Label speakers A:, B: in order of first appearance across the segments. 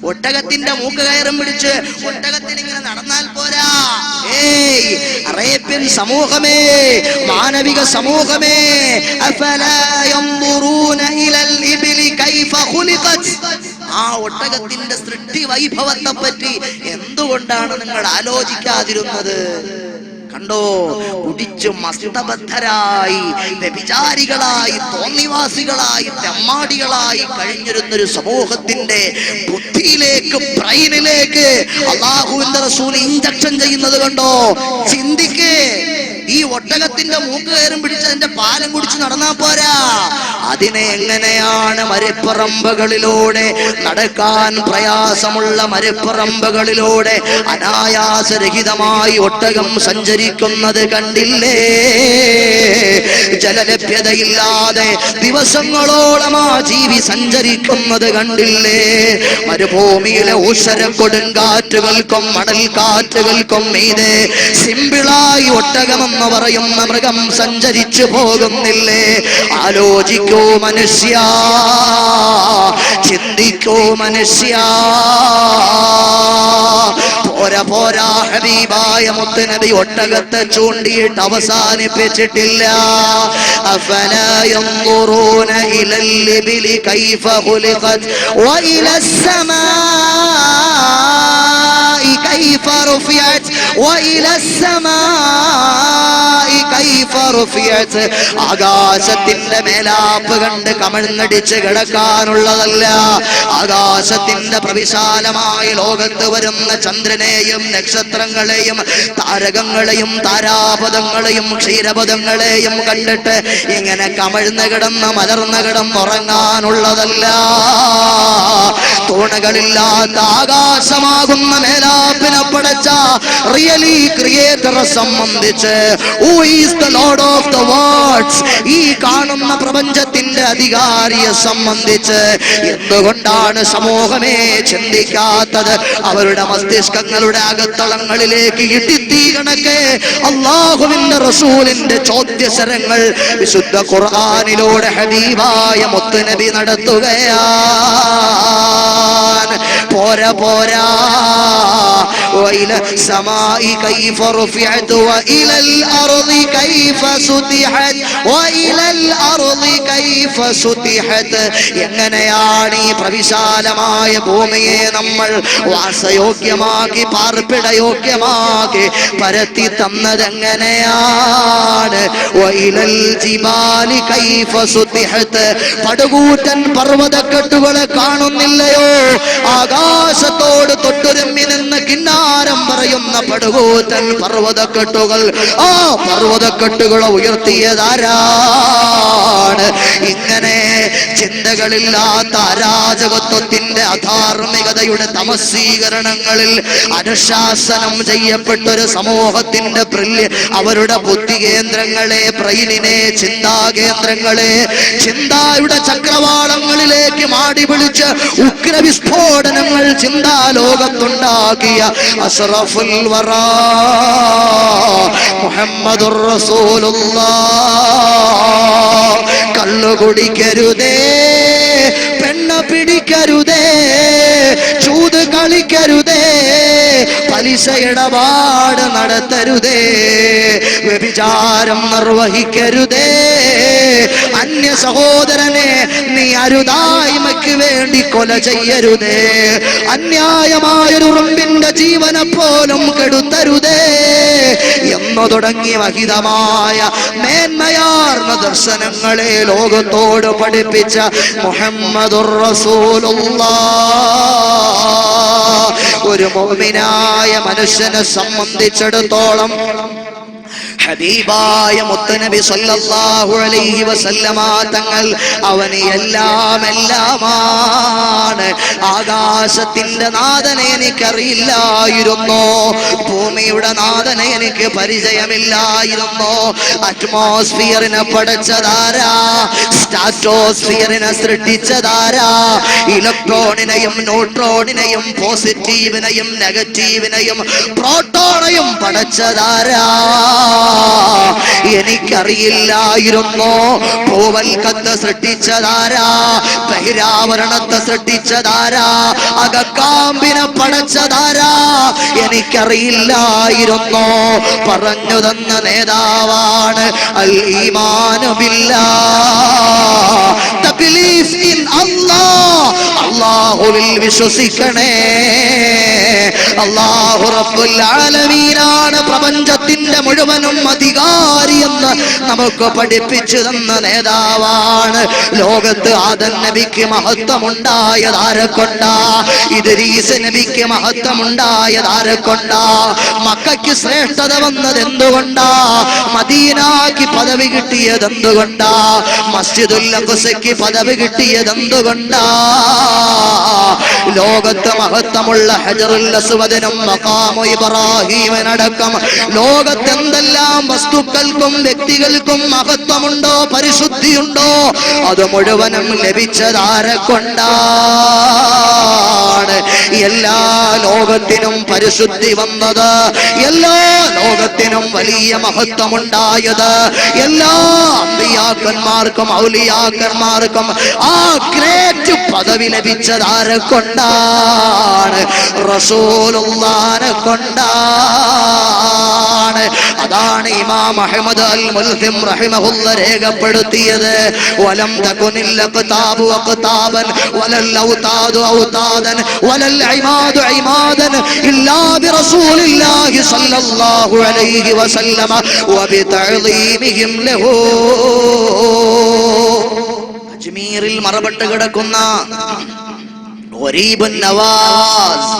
A: ഒട്ടകത്തിന്റെ മൂക്ക് കയറും പിടിച്ച് ഒട്ടകത്തിന് ഇങ്ങനെ നടന്നാൽ പോരാ. അറേബ്യൻ സമൂഹമേ, മാനവിക സമൂഹമേ, അഫലാ യൻദുറൂന ഇലൽ ഇബ്ലി കൈഫ ഖുലിഖത്, ആ ഒട്ടകത്തിന്റെ സൃഷ്ടി വൈഭവത്തെ പറ്റി എന്തുകൊണ്ടാണ് നിങ്ങൾ ആലോചിക്കാതിരുന്നത്? കണ്ടോ, കുടിച്ചു മസ്തബദ്ധരായി വ്യഭിചാരികളായി തോന്നിവാസികളായി തെമ്മാടികളായി കഴിഞ്ഞിരുന്നൊരു സമൂഹത്തിന്റെ ബുദ്ധിയിലേക്ക്, ബ്രെയിനിലേക്ക് അല്ലാഹുവിന്റെ റസൂൽ ഇഞ്ചക്ഷൻ ചെയ്യുന്നത് കണ്ടോ. ചിന്തിക്കേ, ഈ ഒട്ടകത്തിന്റെ മൂക്ക് കയറും പിടിച്ച് അതിന്റെ പാലം കുടിച്ച് നടന്നാ പോരാ. അതിനെ എങ്ങനെയാണ് മരപ്പറമ്പുകളിലൂടെ, നടക്കാൻ പ്രയാസമുള്ള മരപ്പറമ്പുകളിലൂടെ അനായാസരഹിതമായി ഒട്ടകം സഞ്ചരിക്കുന്നത് കണ്ടില്ലേ? ജലലഭ്യതയില്ലാതെ ദിവസങ്ങളോളം ആ ജീവി സഞ്ചരിക്കുന്നത് കണ്ടില്ലേ? മരുഭൂമിയിലെ ഊഷര കൊടുങ്കാറ്റുകൾക്കും മണൽ കാറ്റുകൾക്കും മീതെ സിമ്പിളായി ഒട്ടകമെന്ന് പറയുന്ന മൃഗം സഞ്ചരിച്ചു പോകുന്നില്ലേ? ആലോചിക്കൂ മനുഷ്യ, ചിന്തിക്കൂ മനുഷ്യ. പോരാ പോരാ, ഹബീബായ മുത്തുനബി ഒട്ടകത്തെ ചൂണ്ടിയിട്ട് അവസാനിപ്പിച്ചിട്ടില്ല. അഫലാ യൻദുറൂന ഇലൽ ഇബ്ലി കൈഫ ഖുലിഖത് വഇലസ് സമാഇ കൈഫ റുഫിഅത് വഇലസ് സമാഇ കൈഫ റുഫിഅത്. ആകാശത്തിന്റെ മേലാപ്പ് കണ്ട് കമഴ്ന്നടിച്ച് കിടക്കാനുള്ളതല്ല. ആകാശത്തിന്റെ പ്രവിശാലമായ ലോകത്ത് വരുന്ന ചന്ദ്രനെയും നക്ഷത്രങ്ങളെയും താരകങ്ങളെയും താരാപദങ്ങളെയും ക്ഷീരപദങ്ങളെയും കണ്ടിട്ട് ഇങ്ങനെ കമഴ്ന്ന് കിടന്ന് മലർന്ന് കിടന്നുറങ്ങാനുള്ളതല്ല. തൂണുകളില്ലാത്ത ആകാശമാകുന്ന മേലാപ്പിനെ പടച്ച റിയലി ക്രിയേറ്ററെ സംബന്ധിച്ച്, who is the Lord of the world's, ഈ കാണുന്ന പ്രപഞ്ചത്തിന്റെ അധികാരിയെ സംബന്ധിച്ച് എന്തുകൊണ്ടാണ് സമൂഹമേ ചിന്തിക്കാത്തത്? അവരുടെ മസ്തിഷ്കങ്ങളുടെ അകത്തളങ്ങളിലേക്ക് ഇടിത്തീ കണക്കെ അല്ലാഹുവിന്റെ റസൂലിന്റെ ചോദ്യശരങ്ങൾ വിശുദ്ധ ഖുർആനിലൂടെ ഹബീബായ മുത്തുനബി നടത്തുകയാണ്. പോരാ പോരാ, وإلى السماء كيف رفعت وإلى الأرض كيف سطحت وإلى الأرض كيف سطحت. എങ്ങനെയാണ് ഈ പ്രവിശാലമായ ഭൂമിയെ നമ്മൾ വാസയോഗ്യമാക്കി പാർപ്പിടയോഗ്യമാക്കി പരത്തി തന്നത് എങ്ങനെയാണ്? വഇലൽ ജിബാലി കൈഫ സുതിഹത്. പടുകൂറ്റൻ പർവ്വതക്കെട്ടുകളെ കാണുന്നില്ലയോ? ആകാശത്തോട് തൊട്ടുരുമ്മി നിന്ന് കിന്നാരം പറയുന്ന പടുകൂറ്റൻ പർവ്വതക്കെട്ടുകൾ. ആ പർവ്വതക്കെട്ടുകളെ ഉയർത്തിയതാരാണ്? ഇങ്ങനെ ചിന്തകളില്ലാത്ത അരാജകത്വത്തിന്റെ അധാർമികതയുടെ തമസ്സീകരണങ്ങളിൽ അനുശാസനം ചെയ്യപ്പെട്ടൊരു സമൂഹത്തിന്റെ അവരുടെ ബുദ്ധി കേന്ദ്രങ്ങളെ, ബ്രെയിനിനെ, ചിന്താകേന്ദ്രങ്ങളെ ചിന്തായുടെ ചക്രവാളങ്ങളിലേക്ക് മാടി പിടിച്ച് ഉഗ്രവിസ്ഫോടനങ്ങൾ ചിന്താലോകത്തുണ്ടാക്കിയ അഷ്റഫുൽ വറാ മുഹമ്മദുർ റസൂലുള്ളാഹ്. കള്ളു കുടിക്കരുതേ, പെണ്ണ പിടിക്കരുതേ, ചൂത് കളിക്കരുതേ, പലിശ ഇടപാട് നടത്തരുതേ, വ്യഭിചാരം നിർവഹിക്കരുതേ, അന്യ സഹോദരനെ നീ അരുതായ്മയ്ക്ക് വേണ്ടി കൊല ചെയ്യരുതേ, അന്യായമായൊരു ഉറുമ്പിന്റെ ജീവനെ പോലും കെടുത്തരുതേ എന്നു തുടങ്ങി മഹിതമായ മേന്മയാർന്ന ദർശനങ്ങളെ ലോകത്തോട് പഠിപ്പിച്ച മുഹമ്മദുർ റസൂലുള്ളാഹ് ഒരു മുഅ്മിനായ മനുഷ്യനെ സംബന്ധിച്ചിടത്തോളം ഹബീബായ മുത്തുനബി സല്ലല്ലാഹു അലൈഹി വസല്ലമ തങ്ങൾ അവന് എല്ലാമാണ്. ആകാശത്തിന്റെ നാഥനെ എനിക്കറിയില്ലായിരുന്നു, ഭൂമിയുടെ നാഥനെ എനിക്ക് പരിചയമില്ലായിരുന്നു. അറ്റ്മോസ്ഫിയറിനെ പടച്ചതാരാ? സ്ട്രാറ്റോസ്ഫിയറിനെ സൃഷ്ടിച്ചതാരാ? ഇലക്ട്രോണിനെയും ന്യൂട്രോണിനെയും പോസിറ്റീവിനെയും നെഗറ്റീവിനെയും പ്രോട്ടോണെയും പടച്ചതാരാ? എനിക്കറിയില്ലായിരുന്നു ഭൂവൽക്കത്ത് സൃഷ്ടിച്ചതാരാ, ബഹിരാവരണത്തെ സൃഷ്ടിച്ചതാരാ, അകക്കാമ്പിനെ പടച്ചതാരാ, എനിക്കറിയില്ലായിരുന്നു. പറഞ്ഞു തന്ന നേതാവാണ് അൽ ഈമാനു ബില്ലാഹ്, the belief in Allah. അല്ലാഹുവിൽ വിശ്വസിക്കണേ. അല്ലാഹു റബ്ബുൽ ആലമീനാണ് പ്രപഞ്ചത്തിന്റെ മുഴുവനും അധികാരിയെന്ന് നമുക്ക് പഠിപ്പിച്ചു തന്ന നേതാവാണ്. ലോകത്ത് ആദം നബിക്ക് മഹത്വമുണ്ടായത് ആരെക്കൊണ്ടാ? ഇദ്രീസ് നബിക്ക് മഹത്വമുണ്ടായത് ആരെക്കൊണ്ടാ? മക്കയ്ക്ക് ശ്രേഷ്ഠത വന്നത് എന്തുകൊണ്ടാ? മദീനയ്ക്ക് പദവി കിട്ടിയത് എന്തുകൊണ്ടാ? മസ്ജിദുൽ അഖ്സയ്ക്ക് പദവി കിട്ടിയത് എന്തുകൊണ്ടാ? ലോകത്ത് മഹത്വമുള്ള ഹജറുൽ അസ്വദിനും മഖാമു ഇബ്രാഹീമിനടക്കം ലോകത്ത് എന്തെല്ലാം വസ്തുക്കൾക്കും വ്യക്തികൾക്കും മഹത്വമുണ്ടോ, പരിശുദ്ധിയുണ്ടോ, അത് മുഴുവനും ലഭിച്ചതാരെക്കൊണ്ടാണ്? എല്ലാ ലോകത്തിനും പരിശുദ്ധി വന്നത്, എല്ലാ ലോകത്തിനും വലിയ മഹത്വമുണ്ടായത്, എല്ലാ അമ്പിയാക്കന്മാർക്കും ഔലിയാക്കന്മാർക്കും ആ ഗ്രേറ്റ് പദവി ലഭിച്ചതാരെക്കൊണ്ടാണ്? റസൂലുള്ളാഹിനെ കൊണ്ടാണ്. അതാണ് ഇമാം അഹ്മദ് അൽ മുൽഹിം റഹിമഹുല്ലാഹ് രേഖപ്പെടുത്തിയത്. വലം തകുനിൽ അഖ്താബു അഖ്താബൻ വലൽ ഔതാദു ഔതാദൻ വലൽ ഇമാദു ഇമാദൻ ഇല്ലാ ബിറസൂലില്ലാഹി സ്വല്ലല്ലാഹു അലൈഹി വസല്ലമ വബിതഅദീമിഹിം ലഹു. അജ്മീറിൽ മറപട്ട് കിടക്കുന്ന ഒരീബുൻ നവാസ്,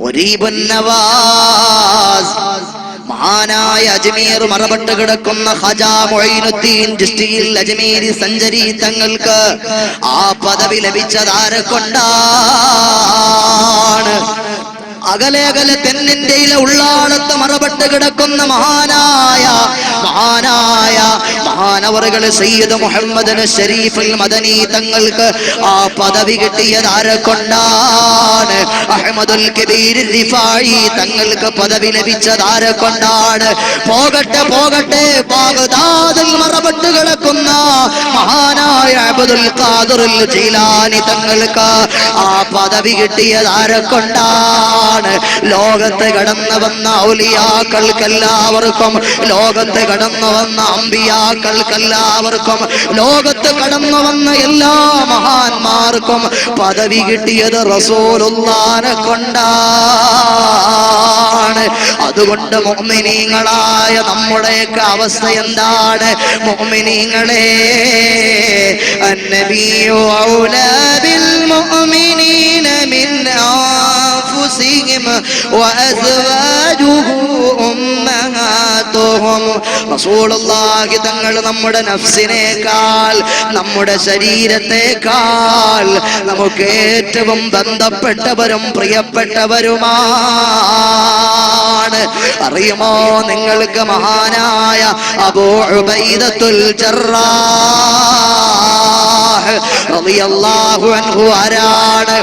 A: ഒരീബുൻ നവാസ്, മഹാനായ അജ്മീർ മറപട്ട് കിടക്കുന്ന ഖജാ മുഈനുദ്ദീൻ ചിശ്തിയിൽ അജ്മീരി സഞ്ചരി തങ്ങൾക്ക് ആ പദവി ലഭിച്ചതാരെക്കൊണ്ടാണ്? അകലെ അകലെ തെന്നിന്ത്യയിലെ ഉള്ളാളത്ത് മറപട്ട് കിടക്കുന്ന മഹാനവറുകൾ സയ്യിദ് മുഹമ്മദ് ശരീഫുൽ മദനി തങ്ങൾക്ക് ആ പദവി കിട്ടിയത് ആരെക്കൊണ്ടാണ്? അഹ്മദുൽ കബീർ റിഫായി തങ്ങൾക്ക് പദവി ലഭിച്ചത് ആരെക്കൊണ്ടാണ്? പോകട്ടെ പോകട്ടെ, ബാഗ്ദാദിൽ മറപട്ട് കിടക്കുന്ന മഹാനായ അബ്ദുൽ ഖാദിർ ജീലാനി തങ്ങൾക്ക് ആ പദവി കിട്ടിയത് ആരെക്കൊണ്ടാണ്? ലോകത്ത് കടന്നു വന്ന ഔലിയാക്കൾക്കെല്ലാവർക്കും, ലോകത്ത് കടന്നു വന്ന അമ്പിയാക്കൾക്കെല്ലാവർക്കും, ലോകത്ത് കടന്നു വന്ന എല്ലാ മഹാന്മാർക്കും പദവി കിട്ടിയത് റസൂലുള്ളാഹിനെ കൊണ്ടാണ്. അതുകൊണ്ട് മുഅ്മിനീങ്ങളായ നമ്മുടെയൊക്കെ അവസ്ഥ എന്താണ്? മുഅ്മിനീങ്ങളെ, അന്നബിയു ഔലാ ബിൽ മുഅ്മിനീന മിൻ അൻഫുസിഹിം വഅസ്വാജുഹു ഉമ്മഹാതുഹും. റസൂലുള്ളാഹി തങ്ങൾ നമ്മുടെ നഫ്സിനേക്കാൾ, നമ്മുടെ ശരീരത്തെക്കാൾ നമുക്ക് ഏറ്റവും ബന്ധപ്പെട്ടവരും പ്രിയപ്പെട്ടവരുമാണ്. അറിയുമോ നിങ്ങൾക്ക് മഹാനായ അബൂ ഉബൈദത്തുൽ ജറാഹ് റളിയല്ലാഹു അൻഹു ആരാണ്?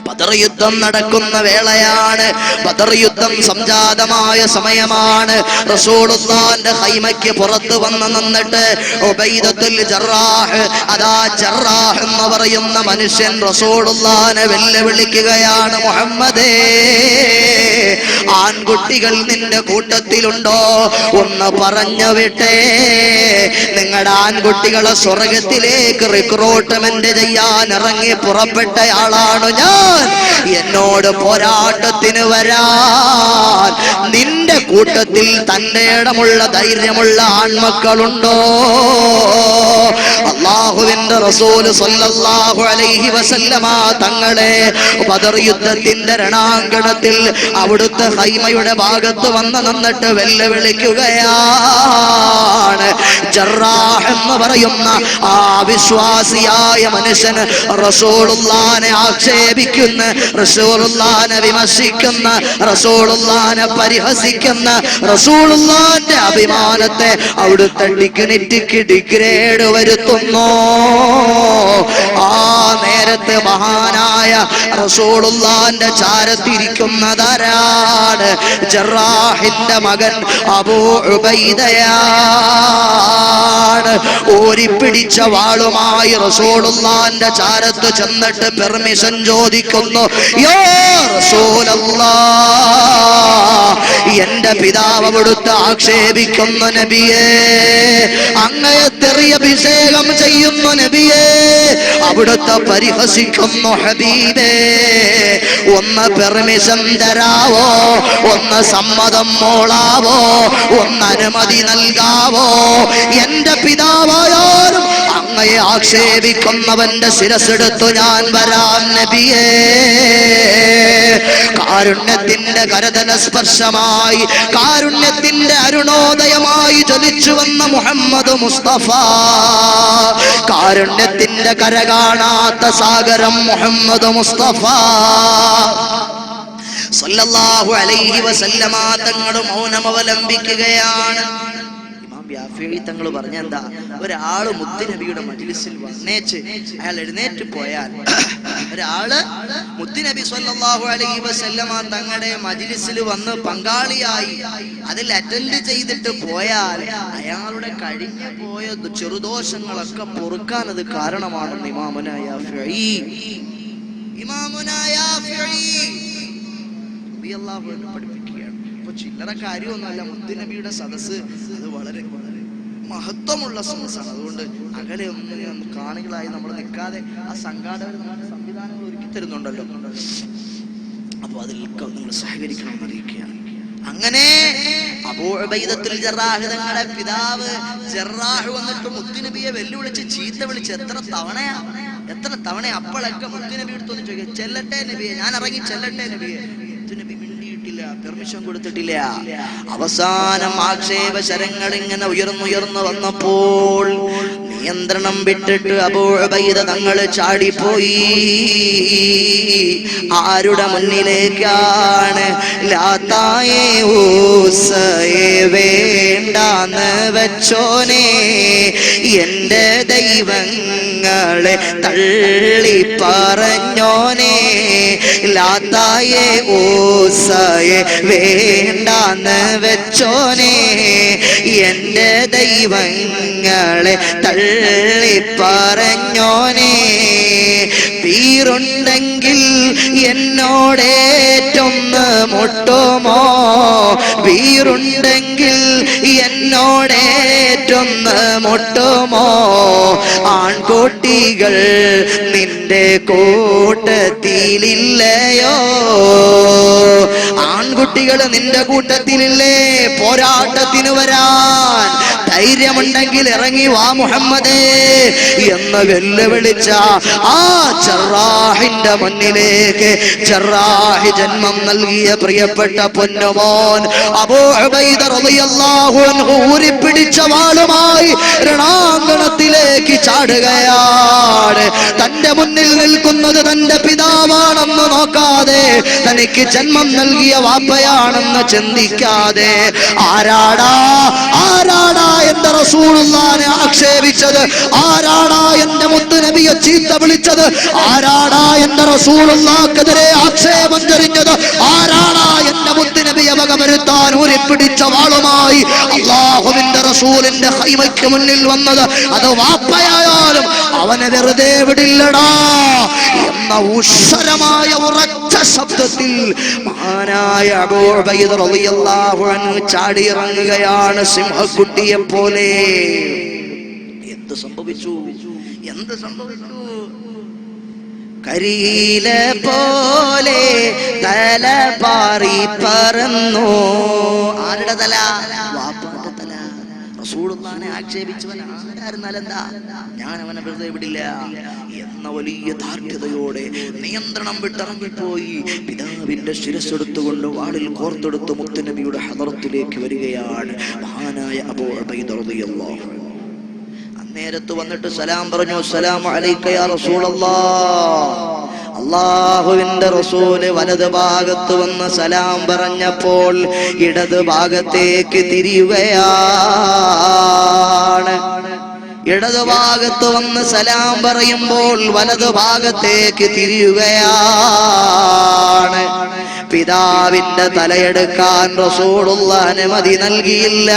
A: ബദർ യുദ്ധം നടക്കുന്ന വേളയാണ്. ബദർ യുദ്ധം സംജാതമായ സമയമാണ്. റസൂലുള്ളാഹിന്റെ ഖൈമയ്ക്ക് പുറത്ത് വന്ന് നിന്നിട്ട് ഉബൈദത്തുൽ ജറാഹ്, അതാ ജറാഹ് എന്ന് പറയുന്ന മനുഷ്യൻ റസൂലുള്ളാഹിനെ വെല്ലുവിളിക്കുകയാണ്. മുഹമ്മദേ, ആൺകുട്ടികൾ നിന്റെ കൂട്ടത്തിലുണ്ടോ? ഒന്ന് പറഞ്ഞു വിട്ടേ. നിങ്ങളുടെ ആൺകുട്ടികളെ സ്വർഗത്തിലേക്ക് റിക്രൂട്ട്മെന്റ് ചെയ്യാൻ ഇറങ്ങി പുറപ്പെട്ടയാളാണ് ഞാൻ. എന്നോട് പോരാട്ടത്തിന് വരാൻ നിന്റെ കൂട്ടത്തിൽ തന്റെ ഇടമുള്ള ധൈര്യമുള്ള ആൺമക്കളുണ്ടോ? അല്ലാഹുവിന്റെ റസൂൽ സ്വല്ലല്ലാഹു അലൈഹി വസല്ലമ തങ്ങളെ ബദർ യുദ്ധത്തിന്റെ രണാങ്കണത്തിൽ അവിടുത്തെ ഖൈമയുടെ ഭാഗത്ത് വന്ന് നിന്നിട്ട് വെല്ലുവിളിക്കുകയാണ്. ജറാഹ് എന്ന് പറയുന്ന ആ വിശ്വാസിയായ മനുഷ്യൻ റസൂലുള്ളാഹിനെ ആക്ഷേപിക്കുന്ന, റസൂലുള്ളാഹിനെ വിമർശിക്കുന്ന, റസൂലുള്ളാഹിനെ പരിഹസിക്കുന്ന, റസൂലുള്ളാഹിന്റെ അഭിമാനത്തെ അവിടുത്തെ ഡിഗ്നിറ്റിക്ക് ഡിഗ്രേഡ് വരുത്തുന്നു. ആ നേരത്ത് മഹാനായ റസൂലുള്ളാഹിന്റെ ചാരത്തിരിക്കുന്നതാരാണ്? ജറാഹിന്റെ മകൻ അബൂ ഉബൈദയാണ്. ഓരിപ്പിടിച്ച വാളുമായി റസൂലുള്ളാഹിന്റെ ചാരത്ത് ചെന്നിട്ട് പെർമിഷൻ ചോദിക്കുന്നു. യാ റസൂലല്ലാഹ്, എന്റെ പിതാവ് അവിടുത്തെ ആക്ഷേപിക്കുന്നു നബിയേ, അങ്ങയെ തെറിയഭിഷേകം ചെയ്യുന്നു നബിയേ, അവിടുത്തെ പരിഹസിക്കുന്നു ഹബീബേ, ഒന്ന് പെർമിഷൻ തരാവോ, ഒന്ന് സമ്മതം മോളാവോ, ഒന്ന് അനുമതി നൽകാവോ? എന്റെ പിതാവായാലും അങ്ങയെ ആക്ഷേപിക്കുന്നവന്റെ ശിരസെടുത്തു ഞാൻ വരാം നബിയേ. കാരുണ്യത്തിന്റെ കരതല സ്പർശമായി, കാരുണ്യത്തിന്റെ അരുണോദയമായി ജ്വലിച്ചു വന്ന മുഹമ്മദ് മുസ്തഫ, കാരുണ്യത്തിന്റെ കര കാണാത്ത സാഗരം മുഹമ്മദ് മുസ്തഫ സല്ലല്ലാഹു അലൈഹി വസല്ലമ തങ്ങൾ മൗനം അവലംബിക്കുകയാണ്. തങ്ങൾ പറഞ്ഞ എന്താ, ഒരാള് മുത്തുനബിയുടെ മജ്ലിസിൽ വന്നേച്ച് അയാൾ എഴുന്നേറ്റ് പോയാൽ, ഒരാള് മുത്തുനബി സല്ലല്ലാഹു അലൈഹി വസല്ലമ തങ്ങളുടെ മജ്ലിസിൽ വന്ന് പങ്കാളിയായി അതിൽ അറ്റൻഡ് ചെയ്തിട്ട് പോയാൽ അയാളുടെ കഴിഞ്ഞു പോയ ചെറുദോഷങ്ങളൊക്കെ പൊറുക്കാൻ അത് കാരണമാണെന്ന് ഇമാമുനാ യാഫിഈ റളിയല്ലാഹു അൻഹു പഠിപ്പിക്കുകയാണ്. അപ്പൊ ചില്ലറ കാര്യമൊന്നുമല്ല മുത്തുനബിയുടെ സദസ്സ്, അത് വളരെ മഹത്വമുള്ള സദസ്സാണ്. അതുകൊണ്ട് അകലെ ഒന്നും കാണികളായി നമ്മൾ നിൽക്കാതെ ആ സംഘാടകർ നമ്മുടെ സംവിധാനങ്ങൾ ഒരുക്കി തരുന്നുണ്ടല്ലോ, അപ്പൊ അതിൽ നിങ്ങൾ സഹകരിക്കണമെന്ന് അറിയിക്കുകയാണ്. അങ്ങനെ അബൂ ഉബൈദത്തുൽ ജറാഹ് തങ്ങളുടെ പിതാവ് ജറാഹ് വന്നിട്ട് മുത്തുനബിയെ വെല്ലുവിളിച്ച് ചീത്ത വിളിച്ച് എത്ര തവണ അപ്പോഴൊക്കെ മുത്തുനബി എടുത്തൊന്ന് ചോദിക്കുക, ചെല്ലട്ടെ നബിയെ, ഞാൻ ഇറങ്ങി ചെല്ലട്ടെ നബിയെ. മുത്തുനബി മിണ്ടിയിട്ടില്ല, പെർമിഷൻ കൊടുത്തിട്ടില്ല. അവസാനം ആക്ഷേപ ശരങ്ങൾ ഇങ്ങനെ ഉയർന്നുയർന്നു വന്നപ്പോൾ നിയന്ത്രണം വിട്ടിട്ട് അബൂ ഉബൈദ തങ്ങൾ ചാടിപ്പോയി. ആരുടെ മുന്നിലേക്കാണ്? ലാത്തായേ ഊസയെ വേണ്ടാന്ന് വെച്ചോനെ, എന്റെ ദൈവങ്ങളെ തള്ളി പറഞ്ഞോനെ, ലാത്തായേ ഊസയെ വേണ്ടാന്ന് വെച്ചോനെ, എന്റെ ദൈവങ്ങളെ തള്ളി പറഞ്ഞോനെ, വീറുണ്ടെങ്കിൽ എന്നോടേറ്റൊന്ന് മുട്ടുമോ, വീറുണ്ടെങ്കിൽ എന്നോടേറ്റൊന്ന് മുട്ടുമോ, ആൺകുട്ടികൾ നിന്റെ കൂട്ടത്തിലില്ലയോ, ആൺകുട്ടികൾ നിന്റെ കൂട്ടത്തിലില്ലേ, പോരാട്ടത്തിന് വരാൻ ധൈര്യമുണ്ടെങ്കിൽ ഇറങ്ങി വാ മുഹമ്മദേ എന്ന് വെല്ലുവിളിച്ച ആ ജറാഹിന്റെ മുന്നിലേക്ക് ജറാഹി ജന്മം നൽകിയ പ്രിയപ്പെട്ട പൊന്നുമോൻ അബൂ ഉബൈദ റളിയല്ലാഹു അൻഹു ഊരിപ്പിടിച്ച വാളുമായി രണാങ്കണത്തിലേക്ക് ചാടുകയാണ്. തന്റെ മുന്നിൽ നിൽക്കുന്നത് തന്റെ പിതാവാണെന്ന് നോക്കാതെ, തനിക്ക് ജന്മം നൽകിയ വാപ്പയാണെന്ന് ചിന്തിക്കാതെ, ആരാടാ എന്റെ റസൂലുള്ളാഹിനെ ആക്ഷേപിച്ചത്, ആരാടാ എന്റെ മുത്തുനബിയെ ചീത്ത വിളിച്ചത്, ആരാടാ എന്റെ റസൂലുള്ളാഹിക്കെതിരെ ആക്ഷേപം ചൊരിഞ്ഞത്, ആരാടാ എന്റെ മുത്തുനബിയെ വകവരുത്താൻ ഊരിപ്പിടിച്ച വാളുമായി അല്ലാഹുവിന്റെ റസൂലിന്റെ ഖൈമയ്ക്ക് മുന്നിൽ വന്നത്, അത് വാപ്പയായാലും അവനെ വെറുതെ വിടില്ലടാ എന്ന ഉഷരമായ ഉറച്ച ശബ്ദത്തിൽ മഹാനായ അബൂ ഉബൈദ റളിയല്ലാഹു അൻഹു ചാടിയിറങ്ങുകയാണ് സിംഹക്കുട്ടിയെ പോലെ. എന്ത് സംഭവിച്ചു? കരിയില പോലെ തല പാറി പറന്നു. ആരുടെ തല? വാപ്പാന്റെ തല. റസൂലുള്ളാഹിനെ ആക്ഷേപിച്ചവൻ ആരായിരുന്നാലെന്താ, ഞാൻ അവനെ വെറുതെ വിടില്ല എന്ന വലിയ ധാർഷ്ട്യതയോടെ നിയന്ത്രണം വിട്ടിറങ്ങിപ്പോയി പിതാവിന്റെ ശിരസ്സെടുത്തുകൊണ്ട് വാളിൽ കോർത്തെടുത്ത് മുത്തുനബിയുടെ ഹദറത്തിലേക്ക് വരികയാണ് മഹാനായ അബൂ ഉബൈദ റളിയല്ലാഹു അൻഹു. നേരത്ത് വന്നിട്ട് സലാം പറഞ്ഞു, അസ്സലാമു അലൈക യാ റസൂലല്ലാഹ്. അല്ലാഹുവിന്റെ റസൂല് വലത് ഭാഗത്ത് വന്ന് സലാം പറഞ്ഞപ്പോൾ ഇടത് ഭാഗത്തേക്ക് തിരിയുകയാണ്. ഇടതുഭാഗത്ത് വന്ന് സലാം പറയുമ്പോൾ വലതുഭാഗത്തേക്ക് തിരിയുകയാണ്. പിതാവിന്റെ തലയെടുക്കാൻ റസൂലുള്ള അനുമതി നൽകിയില്ല.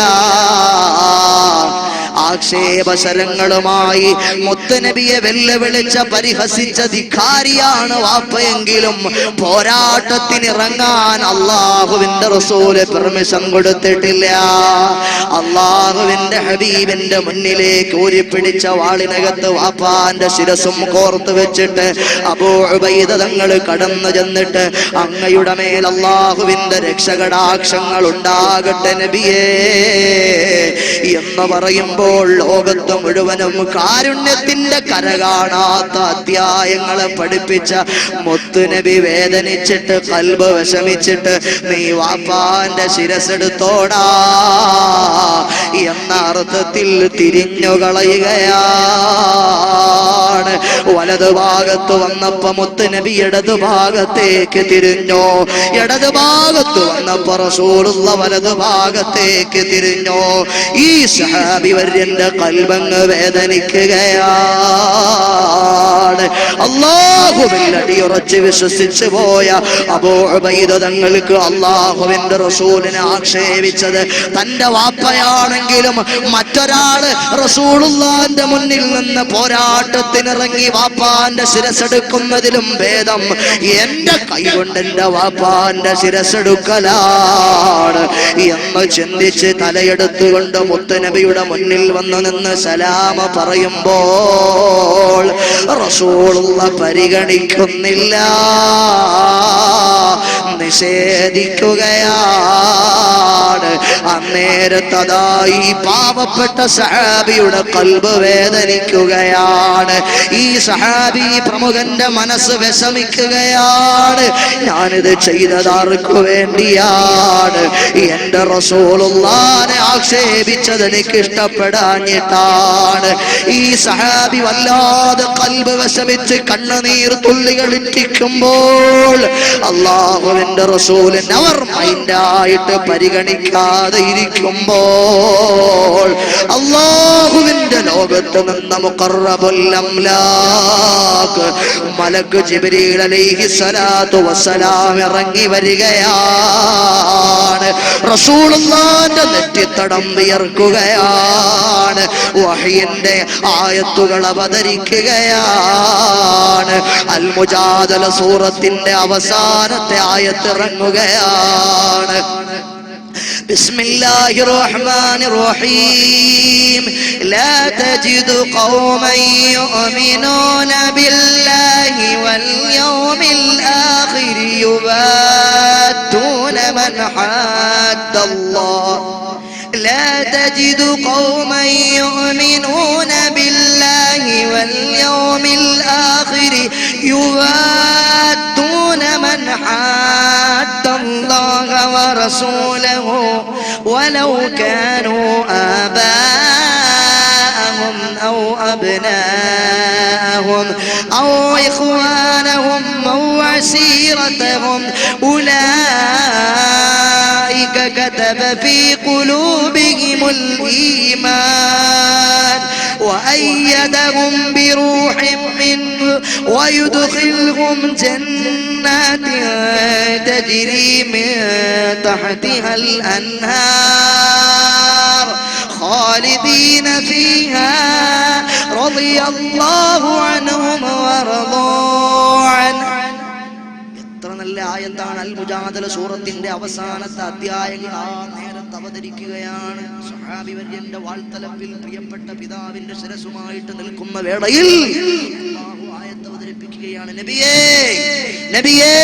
A: ആക്ഷേപശരങ്ങളുമായി മുത്തുനബിയെ വെല്ലുവിളിച്ച പരിഹസിച്ച ധിക്കാരിയാണ് വാപ്പയെങ്കിലും പോരാട്ടത്തിനിറങ്ങാൻ അള്ളാഹുവിന്റെ റസൂല് പെർമിഷൻ കൊടുത്തിട്ടില്ല. അള്ളാഹുവിന്റെ ഹബീബിന്റെ മുന്നിലേക്ക് ഊരിപ്പിടിച്ച വാളിനകത്ത് വാപ്പാന്റെ ശിരസും കോർത്തു വെച്ചിട്ട് അബൂ ഉബൈദ തങ്ങൾ കടന്നു ചെന്നിട്ട് അങ്ങയുടെ മേൽ അള്ളാഹുവിന്റെ രക്ഷകടാക്ഷങ്ങൾ ഉണ്ടാകട്ടെ നബിയേ എന്ന് പറയുമ്പോൾ ലോകത്ത് മുഴുവനും കാരുണ്യത്തിന്റെ കരകാണാത്ത അധ്യായങ്ങളെ പഠിപ്പിച്ച മുത്തുനബി വേദനിച്ചിട്ട് ഖൽബ് വിഷമിച്ചിട്ട് നീ വാപ്പാന്റെ ശിരസെടുത്തോടാ എന്ന അർത്ഥത്തിൽ തിരിഞ്ഞു കളയുകയാണ്. വലതുഭാഗത്ത് വന്നപ്പോ മുത്തുനബി ഇടതുഭാഗത്തേക്ക് തിരിഞ്ഞു. ഇടതുഭാഗത്ത് വന്നപ്പോ റസൂലുള്ള വലതുഭാഗത്തേക്ക് തിരിഞ്ഞു. ഈ സഹാബി വര്യന്റെ ഖൽബങ്ങ് വേദനിക്കുകയാണ്. അല്ലാഹുവിൽ അടിയുറച്ച് വിശ്വസിച്ചു പോയ അബൂ ഉബൈദ തങ്ങൾക്ക് അല്ലാഹുവിന്റെ റസൂലിനെ ആക്ഷേപിച്ചത് തന്റെ വാപ്പയാണെങ്കിലും മറ്റൊരാള് റസൂലുള്ളാഹിന്റെ മുന്നിൽ നിന്ന് പോരാട്ടത്തിനിറങ്ങി വാപ്പാന്റെ ശിരസെടുക്കുന്നതിലും ഭേദം എന്റെ കൈകൊണ്ട് എന്റെ വാപ്പാന്റെ ശിരസെടുക്കലാണ് എന്ന് ചിന്തിച്ച് തലയെടുത്തുകൊണ്ട് മുത്തുനബിയുടെ മുന്നിൽ വന്നു നിന്ന് സലാമ പറയുമ്പോൾ റസൂലുള്ള പരിഗണിക്കുന്നില്ല, നിഷേധിക്കുകയാണ്. അന്നേരത്തതായി പാവപ്പെട്ട സഹാബിയുടെ ഖൽബ് വേദനിക്കുകയാണ്. ഈ സഹാബി പ്രമുഖന്റെ മനസ്സ് വിഷമിക്കുകയാണ്. ഞാനിത് ചെയ്തത് ആർക്കു വേണ്ടിയാണ്? എന്റെ റസൂലുള്ളാഹിനെ ആക്ഷേപിച്ചത് എനിക്ക് ഇഷ്ടപ്പെടാഞ്ഞിട്ടാണ്. ഈ സഹാബി വല്ലാതെ ഖൽബ് വിഷമിച്ച് കണ്ണുനീർ തുള്ളികൾ ഇറ്റിക്കുമ്പോൾ അല്ലാഹുവിന്റെ റസൂൽ അവർ മൈൻഡായിട്ട് പരിഗണിക്കാതെ ഇരിക്കുമ്പോൾ അല്ലാഹുവിന്റെ ലോകത്ത് നിന്ന് മുഖറബുൽ അംലാഖ് മലക്ക് ജിബ്രീൽ അലൈഹിസ്സലാത്തു വസ്സലാം ഇറങ്ങി വരികയാണ്. റസൂലുള്ളാഹിന്റെ നെറ്റിത്തടം വിയർക്കുകയാണ്. വഹയിന്റെ ആയത്തുകൾ അവതരിക്കുകയാണ്. അൽ മുജാദല സൂറത്തിന്റെ അവസാനത്തെ ആയത്ത് ഇറങ്ങുകയാണ്. ബിസ്മില്ലാഹിർ റഹ്മാനിർ റഹീം. ലാ തജിദു ഖൗമൻ യുഅ്മിനൂന ബില്ലാഹി വൽ യൗമിൽ ആഖിർ യുവാത്തൂന മൻ ഹാദ്ദല്ലാഹ്. لا تجد قوما يؤمنون بالله واليوم الآخر يوادون من حاد الله ورسوله ولو كانوا آباءهم أو أبناءهم أو إخوانهم أو عشيرتهم أولئك كتب في قلوبهم الإيمان وأيدهم بروح منه ويدخلهم جنات تجري من تحتها الأنهار خالدين فيها رضي الله عنهم ورضوا عنه. നല്ല ആയത്താണ്. അൽ മുജാദല സൂറത്തിന്റെ അവസാനത്തെ അധ്യായങ്ങൾ ആ നേരത്ത് അവതരിക്കുകയാണ്. സഹാബി വര്യന്റെ വാൾത്തലപ്പിൽ പ്രിയപ്പെട്ട പിതാവിന്റെ ശിരസുമായിട്ട് നിൽക്കുന്ന വേളയിൽ അല്ലാഹു ആയത്ത് അവതരിപ്പിക്കുകയാണ്. നബിയേ നബിയേ,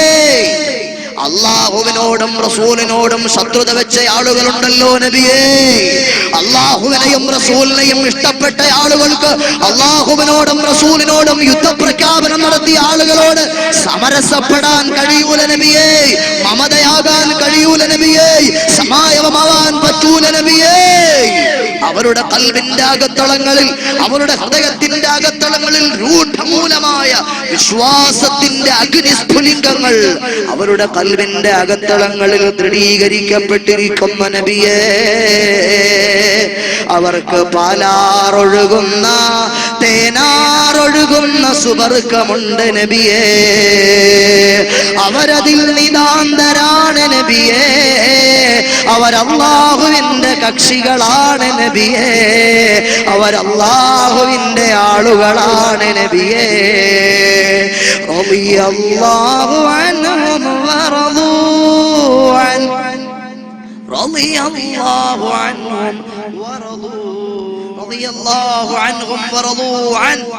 A: അല്ലാഹുവിനോടും റസൂലിനോടും ശത്രുത വെച്ച ആളുകളുണ്ടല്ലോ നബിയേ. അല്ലാഹുവിനെയും റസൂലിനെയും ഇഷ്ടപ്പെട്ട ആളുകൾക്ക് അല്ലാഹുവിനോടും റസൂലിനോടും യുദ്ധപ്രഖ്യാപനം നടത്തിയ ആളുകളോട് സമരസപ്പെടാൻ കഴിയൂല നബിയേ, മമതയാകാൻ കഴിയൂല നബിയേ, സമായവമാവാൻ പറ്റൂല നബിയേ. അവരുടെ ഖൽബിന്റെ അകത്തളങ്ങളിൽ, അവരുടെ ഹൃദയത്തിന്റെ അകത്തളങ്ങളിൽ രൂഢമൂലമായ വിശ്വാസത്തിന്റെ അഗ്നിസ്ഫുലിംഗങ്ങൾ അവരുടെ ഖൽബിന്റെ അകത്തളങ്ങളിൽ ദൃഢീകരിക്കപ്പെട്ടിരിക്കുന്ന നബിയേ, അവർക്ക് പാലാറൊഴുകുന്ന തേനാറൊഴുകുന്ന സുബർക്കമുണ്ട് നബിയേ, അവരതിൽ നിതാന്തരാണ് നബിയേ, അവരല്ലാഹുവിന്റെ കക്ഷികളാണ് നബിയേ, അവരല്ലാഹുവിന്റെ ആളുകളാണ് നബിയേ. റളിയല്ലാഹു അൻഹും വറദൂ അൻഹു, റളിയല്ലാഹു അൻഹും വറദൂ, റളിയല്ലാഹു അൻഹും വറദൂ അൻഹു,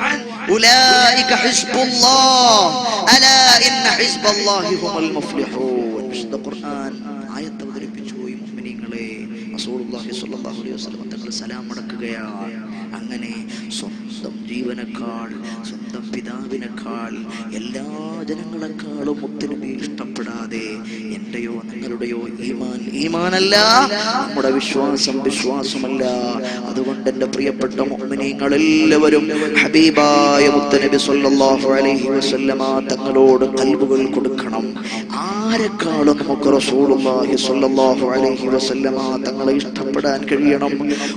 A: ഉലൈക ഹിസ്ബുല്ലാഹ് അലാ ഇന്ന ഹിസ്ബല്ലാഹി ഹുമുൽ മുഫ്ലിഹൂൻ. വിശുദ്ധ ഖുർആൻ ആയത്ത് അവതരിപ്പിച്ചു. മുഅ്മിനീങ്ങളെ, റസൂലുള്ളാഹി സ്വല്ലല്ലാഹു അലൈഹി വസല്ലം തങ്ങൾ സലാം മടക്കുകയാണ്. അങ്ങനെ സ്വന്തം ജീവനേക്കാൾ, സ്വന്തം പിതാവിനേക്കാൾ, എല്ലാ ജനങ്ങളെക്കാളും മുത്തുനബി ഇഷ്ടപ്പെടാതെ എന്റെയോ നിങ്ങളുടെയോ ഈമാനല്ല, നമ്മുടെ വിശ്വാസമല്ല. അതുകൊണ്ട് എന്റെ പ്രിയപ്പെട്ട മുഅ്മിനീങ്ങൾ എല്ലാവരും ഹബീബായ മുത്തുനബി സ്വല്ലല്ലാഹു അലൈഹി വസല്ലമ തങ്ങളോട് ഖൽബുകൾ കൊടുക്കണം. ആരെക്കാളും നമുക്ക് റസൂലുള്ളാഹി സ്വല്ലല്ലാഹു അലൈഹി വസല്ലമ തങ്ങളെ ഇഷ്ടപ്പെടാൻ കഴിയണം.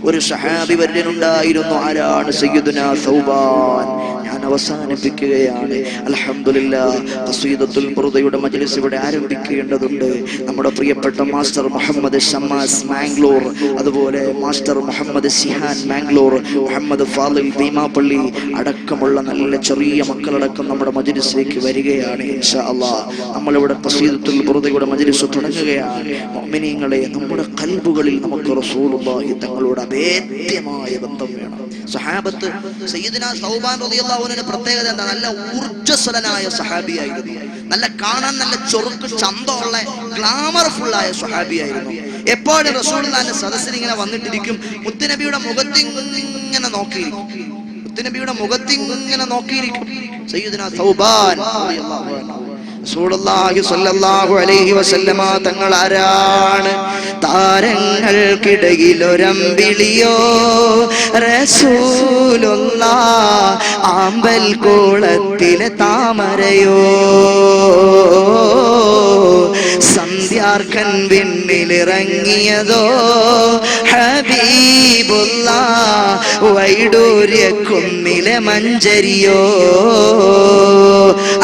A: ഒരു സഹാബി വര്യനുണ്ടായിരുന്നു. ആരാണ്? സയ്യിദുനാ സൗബാൻ. ഞാൻ അവസാനിപ്പിക്കുകയാണ്. അൽഹംദുലില്ലാഹ്, ഖസീദത്തുൽ ബുർദയുടെ മജ്ലിസ് ഇവിടെ ആരംഭിക്കേണ്ടതുണ്ട്. നമ്മുടെ പ്രിയപ്പെട്ട മാസ്റ്റർ മുഹമ്മദ് ഷമ്മാസ് മാംഗ്ലൂർ, അതുപോലെ മാസ്റ്റർ മുഹമ്മദ് സിഹാൻ മാംഗ്ലൂർ, മുഹമ്മദ് ഫാദിൽ ഭീമാപ്പള്ളി അടക്കമുള്ള നല്ല ചെറിയ മക്കളടക്കം നമ്മുടെ മജ്ലിസിലേക്ക് വരികയാണ്. ഇൻഷാ അല്ലാഹ് നമ്മളിവിടെ ഖസീദത്തുൽ ബുർദയുടെ മജ്ലിസ് തുടങ്ങുകയാണ്. മുഅ്മിനീങ്ങളെ, നമ്മുടെ ഖൽബുകളിൽ നമുക്ക് റസൂലുള്ളാഹി തങ്ങളോട് അഭേദ്യമായ ബന്ധം വേണം. സഹാബത്ത് സയ്യിദുനാ സൗബാൻ റളിയല്ലാഹു അൻഹുവിന്റെ പ്രത്യേകത എന്താ? നല്ല ഊർജ്ജസ്വലനായ സഹാബിയായിരുന്നു. നല്ല കാണാൻ നല്ല ചൊറുക്ക് ചന്തമുള്ള ഗ്ലാമർഫുൾ ആയ സഹാബിയായിരുന്നു. എപ്പോഴും റസൂലുള്ളാഹിന്റെ സദസ്സിൽ ഇങ്ങനെ വന്നിട്ടിരിക്കും. മുത്തുനബിയുടെ മുഖത്തിങ്ങനെ നോക്കിയിരിക്കും. മുത്തുനബിയുടെ മുഖത്തിങ്ങനെ നോക്കിയിരിക്കും സയ്യിദുനാ സൗബാൻ റളിയല്ലാഹു അൻഹു. റസൂലുള്ളാഹി സ്വല്ലല്ലാഹു അലൈഹി വസല്ലമ തങ്ങൾ ആരാണ്? താരങ്ങൾക്കിടയിലൊരമ്പിളിയോ റസൂലുള്ളാഹ്, ആമ്പൽ കുളത്തിലെ താമരയോ, സന്ധ്യാർക്കൻ വിണ്ണിലിറങ്ങിയതോ ഹബീബുള്ളാഹ്, വൈഡൂര്യ കുന്നിലെ മഞ്ചരിയോ,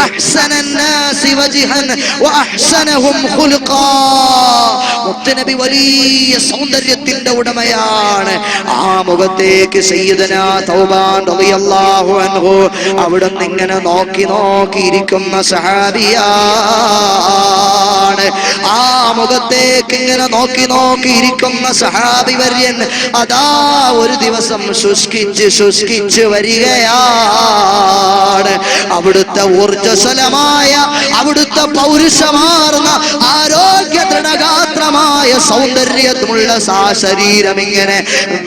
A: അഹ്സനന്നാസി വജ്ഹൻ വഅഹ്സനഹും ഖുൽഖാ. മുത്തുനബി വലിയ സൗന്ദര്യത്തിന്റെ ഉടമയാണ്. ആ മുഖത്തേക്ക് സയ്യിദുനാ തൗബാൻ റളിയല്ലാഹു അൻഹു അവിടുന്ന് ഇങ്ങനെ നോക്കിയിരിക്കുന്ന സഹാബിയാണ്. ആ മുഖത്തേക്ക് ഇങ്ങനെ നോക്കിയിരിക്കുന്ന സഹാബി വര്യൻ അതാ ഒരു ദിവസം ശുഷ്കിച്ച് വരികയാണ്. അവിടുത്തെ ഊർജ്ജസ്വലമായ, അവിടുത്തെ പൗരുഷമാർന്ന, ആരോഗ്യ ദൃഢഗാത്രമായ സൗന്ദര്യമുള്ള ശരീരം ഇങ്ങനെ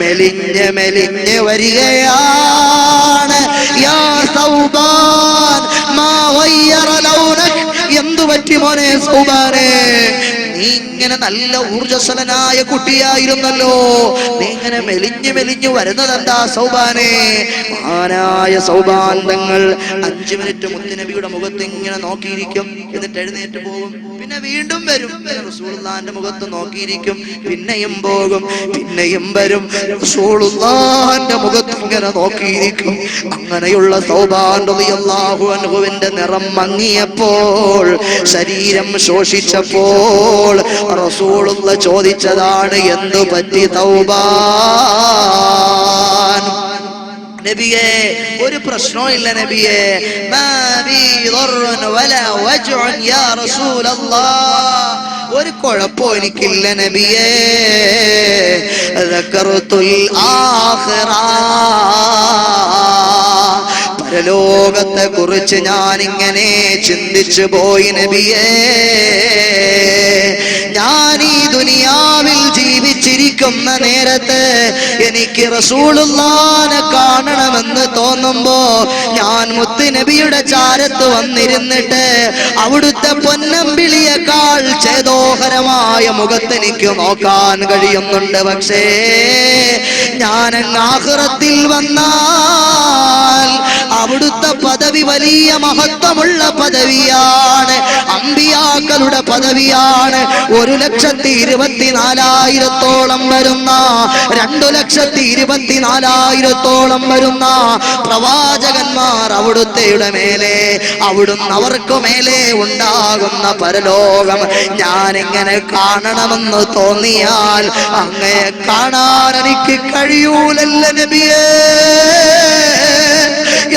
A: മെലിഞ്ഞ് വരികയാണ്. യാ സൗബാൻ മാ ഗയ്യറ ലൗനക്, എന്തു പറ്റി മോനെ സൗബാനെ? നീ ഇങ്ങനെ നല്ല ഊർജ്ജസ്വലനായ കുട്ടിയായിരുന്നല്ലോ, നീ ഇങ്ങനെ മെലിഞ്ഞു വരുന്നത് എന്താ സൗബാനെ? മഹാനായ സൗബാൻ തങ്ങൾ 5 മിനിറ്റ് മുത്തുനബിയുടെ മുഖത്ത് ഇങ്ങനെ നോക്കിയിരിക്കും. എന്നിട്ട് എഴുന്നേറ്റ് പോകും. പിന്നെ വീണ്ടും വരും. റസൂലുള്ളാഹിന്റെ മുഖത്ത് നോക്കിയിരിക്കും. പിന്നെയും പോകും, പിന്നെയും വരും. റസൂലുള്ളാഹിന്റെ മുഖത്ത് ഇങ്ങനെ നോക്കിയിരിക്കും. അങ്ങനെയുള്ള സൗബാൻ റളിയല്ലാഹു അൻഹുവിന്റെ നിറം മങ്ങിയപ്പോൾ, ശരീരം ശോഷിച്ചപ്പോൾ റസൂലുള്ള ചോദിച്ചതാണ്, എന്തു പറ്റി തൗബാൻ? നബിയേ, ഒരു പ്രശ്നവും ഇല്ല നബിയേ. മാ ബി ദർറുൻ വലാ വജ്ഉൻ യാ റസൂലല്ലാഹ്, ഒരു കുഴപ്പവും എനിക്കില്ല നബിയേ. ദക്കറത്തുൽ ആഖിറ, പരലോകത്തെ കുറിച്ച് ഞാൻ ഇങ്ങനെ ചിന്തിച്ചു പോയി നബിയേ. ഞാൻ ഈ ദുനിയാവിൽ ജീവിച്ചിരിക്കുന്ന നേരത്ത് എനിക്ക് റസൂലുള്ളാഹിനെ കാണണമെന്ന് തോന്നുമ്പോ ഞാൻ മുത്തുനബിയുടെ ചാരത്ത് വന്നിരുന്നിട്ട് അവിടുത്തെ പൊന്നമ്പിളിയേക്കാൾ ചേതോഹരമായ മുഖത്ത് എനിക്ക് നോക്കാൻ കഴിയുന്നുണ്ട്. പക്ഷേ ഞാൻ ആഖിറത്തിൽ വന്നാൽ അവിടുത്തെ പദവി വലിയ മഹത്വമുള്ള പദവിയാണ്, അമ്പിയാക്കളുടെ പദവിയാണ്. 1,24,000 വരുന്ന 2,24,000 വരുന്ന പ്രവാചകന്മാർ അവിടുത്തെയുടെ മേലെ, അവിടുന്ന് അവർക്ക് മേലെ ഉണ്ടാകുന്ന പരലോകം ഞാനിങ്ങനെ കാണണമെന്ന് തോന്നിയാൽ അങ്ങയെ കാണാൻ എനിക്ക് കഴിയൂലല്ല നബിയേ.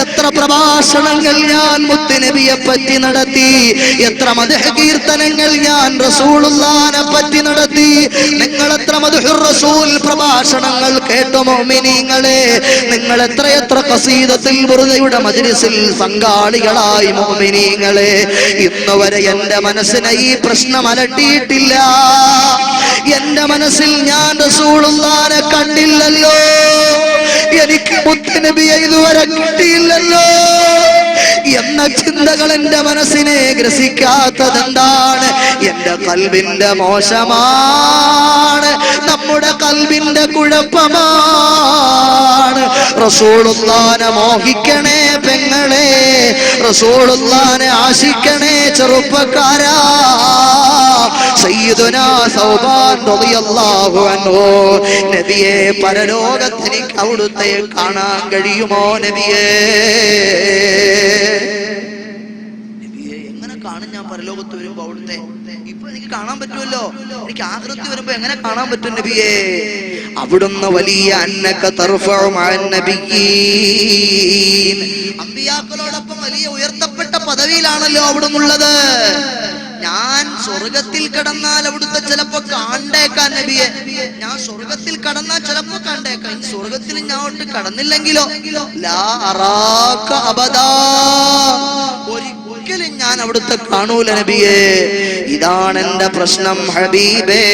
A: എത്ര പ്രഭാഷണങ്ങൾ ഞാൻ മുത്തുനബിയെ പറ്റി നടത്തി, എത്ര മദ്ഹ് കീർത്തനങ്ങൾ ഞാൻ റസൂലുള്ളാഹിനെ പറ്റി നടത്തി. നിങ്ങൾ എത്ര മദ്ഹുർ റസൂൽ പ്രഭാഷണങ്ങൾ കേട്ടു മുഅ്മിനീങ്ങളെ. നിങ്ങൾ എത്ര ഖസീദത്തുൽ ബുർദയുടെ മജ്ലിസിൽ പങ്കാളികളായി മുഅ്മിനീങ്ങളെ. ഇന്ന് വരെ എന്റെ മനസ്സിനെ ഈ പ്രശ്നം അലട്ടിയിട്ടില്ല. എന്റെ മനസ്സിൽ ഞാൻ റസൂലുള്ളാഹിനെ കണ്ടില്ലല്ലോ, എനിക്ക് മുത്തുനബിയെ ഇതുവരെ കിട്ടിയില്ലല്ലോ എന്ന ചിന്തകൾ എന്റെ മനസ്സിനെ ഗ്രസിക്കാത്തതെന്താണ്? എന്റെ കൽബിന്റെ മോശമാണ്, നമ്മുടെ കൽബിന്റെ കുഴപ്പമാണ്. റസൂലുള്ളാഹിനെ മോഹിക്കണേ പെങ്ങളെ, റസൂലുള്ളാഹിനെ ആശിക്കണേ ചെറുപ്പക്കാരാ. സയ്യിദുനാ സൗബാൻ റളിയല്ലാഹു അൻഹു നബിയെ പരലോകത്തിൽ അവിടുത്തെ കാണാൻ കഴിയുമോ നബിയേ? നബിയെ എങ്ങനെ കാണും ഞാൻ പരലോകത്ത് വരുമ്പോ അവിടുത്തെ? ഇപ്പൊ എനിക്ക് കാണാൻ പറ്റുമല്ലോ, എനിക്ക് ആഖിറത്തിൽ വരുമ്പോ എങ്ങനെ കാണാൻ പറ്റും നബിയേ? അവിടുന്ന് വലിയ അന്നക തർഫഉ മഅൻ നബിയ്യീൻ, അമ്പിയാക്കളോടൊപ്പം വലിയ ഉയർത്തപ്പെട്ട പദവിയിലാണല്ലോ അവിടുന്നുള്ളത്. ഞാൻ സ്വർഗത്തിൽ കടന്നാൽ അവിടുത്തെ ചിലപ്പോ കണ്ടേക്കാൻ നബിയെ. ഞാൻ സ്വർഗത്തിൽ കടന്നാൽ ചിലപ്പോ കണ്ടേക്കാം. സ്വർഗത്തിൽ ഞാൻ ഒട്ട് കടന്നില്ലെങ്കിലോ ലാ അറാക അബദാ, ഒരിക്കലും ഞാൻ അവിടുത്തെ കാണൂല നബിയെ. ഇതാണ് എന്റെ പ്രശ്നം ഹബീബേ.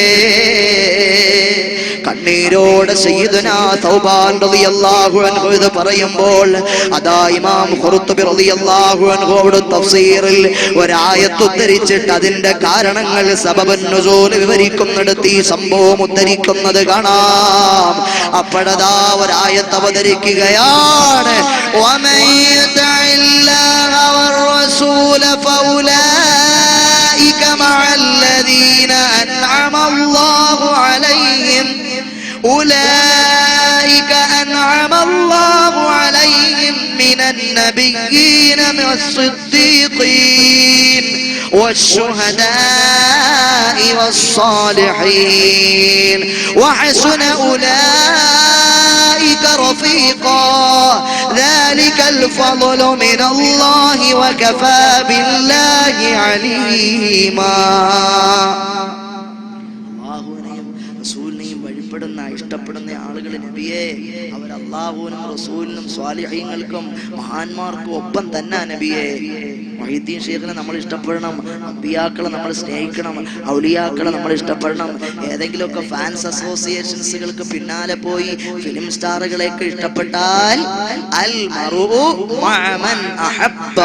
A: കണ്ണീരോടെ സയ്യിദുനാ തൗബാൻ റളിയല്ലാഹു അൻഹു ഇത് പറയുമ്പോൾ അതാ ഇമാം ഖുർത്തുബി റളിയല്ലാഹു അൻഹു അവിടെ തഫ്സീറിൽ ഒരായത്ത് ഉദ്ധരിച്ചിട്ട് അതിന്റെ കാരണങ്ങൾ സബബുൻ നുസൂൽ വിവരിക്കുന്നിടത്ത് ഈ സംഭവം ഉദ്ധരിക്കുന്നത് കാണാം. അപ്പോഴതാ ഒരായത്ത് അവതരിക്കുകയാണ്. വമൻ യതഇല്ലാഹ വറസൂല ഫൗലൈക മഅല്ലദീന അൻഅമ അല്ലാഹു അലൈഹിം أولئك أنعم الله عليهم من النبيين والصديقين والشهداء والصالحين وحسن أولئك رفيقا ذلك الفضل من الله وكفى بالله عليما. ഇഷ്ടപ്പെടുന്ന ആളുകൾ നബിയെ അവർ അല്ലാഹുവിനും റസൂലിനും സ്വാലിഹീങ്ങൾക്കും മഹാന്മാർക്കും ഒപ്പം തന്നെ നബിയെ. മുഹീദ്ദീൻ ശൈഖിനെ നമ്മൾ ഇഷ്ടപ്പെടണം, അമ്പിയാക്കളെ നമ്മൾ സ്നേഹിക്കണം, ഔലിയാക്കളെ നമ്മൾ ഇഷ്ടപ്പെടണം. ഏതെങ്കിലുമൊക്കെ ഫാൻസ് അസോസിയേഷൻസുകൾക്ക് പിന്നാലെ പോയി ഫിലിം സ്റ്റാറുകളെയൊക്കെ ഇഷ്ടപ്പെട്ടാൽ അൽ മർഉ മഅ മൻ അഹബ്ബ,